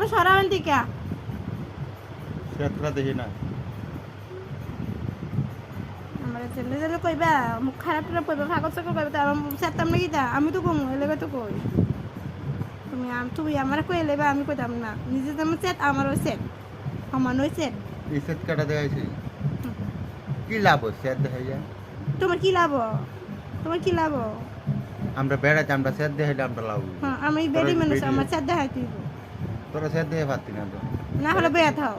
মোবাইলটা সরাবেন দিকা সেতরা দেখি না আমার ছেলে ছেলে কইবা মুখ খারাপ টারাপ কইবা ফাগল চাকল কইবা তা আমার সেতাম নাকি তা আমি তো কম এলাকা তো কই তুমি আমার কই এলেবা আমি কইতাম না নিজে যেমন সেট আমারও সেট সমানই সেট এই সেত কাটা দেখাইছি কি লাভ সেত দেখাই যায় তোমার কি লাভ তোমার কি লাভ আমরা বেড়াতে আমরা সেত দেখাইলে আমরা লাভ হ্যাঁ আমি বেডি মানুষ আমার সেট দেখাইতে দিব তোরা সেত দেখে পারতি না তো না হলে বেয়া থাও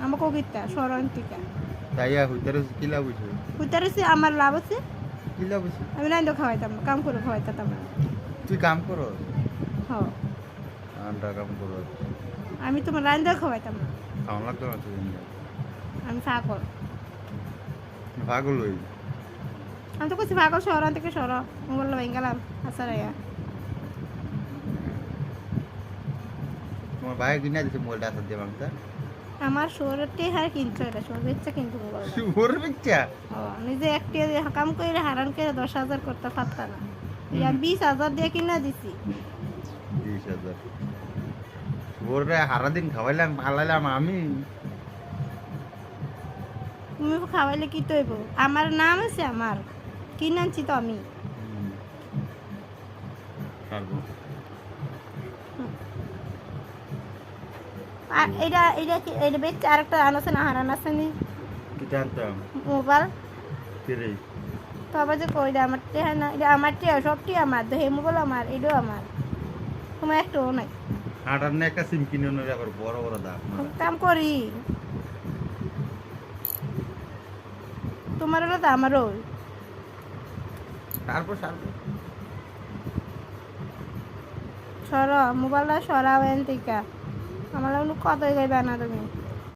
আমার কবিতা স্মরণটিকা তাইয়া হইতারে কি লাভ হইছে উত্তরে আমার লাভ আছে কি লাভ হইছে আমি রাইন্দো খাওয়াইতাম না কাম করে খাওয়াইতাম না তুই কাম করো হ আমরা কাম করো আমি তোমার রাইন্দো খাওয়াইতাম না খাওয়া লাগতো না তুই আমি পাগল পাগল হই আমি তো কইছি পাগল শহর থেকে সর মোবাইল ভাই গেলাম আচ্ছা রাইয়া তোমার ভাই কিনা দিছে মোবাইলটা আসা দিয়ে বাংটা আমার শহরতে হার কিনছো এটা শহর বেচা কিন্তু মোবাইল ওর বাচ্চা নিজে একটি কাম করে হারান করে 10,000 করতে পারতা না ইয়া 20,000 দিয়ে কিনা দিছি 20,000 ওরে সারাদিন খাওয়াইলাম পালাইলাম আমি তুমি খাওয়াইলে কি তৈব আমার নাম আছে আমার কিনে আনছি তো আমি পারবো আর এটা এটা কি এটা বেচে আরেকটা আনাছে না হারান আছে নি কি জানতাম মোবাইল কে রে তো আবার যে কই দে আমার টেহা না এটা আমার টেহা সবটি আমার তো হে মোবাইল আমার এটাও আমার তোমার একটাও নাই আটার না একটা সিম কিনে নিয়ে আবার বড় বড় দাম কাম করি তোমার হলো তো আমারও তারপর সারবো সর মোবাইলটা সরাও এন থেকে আমার কত গাইবা না তুমি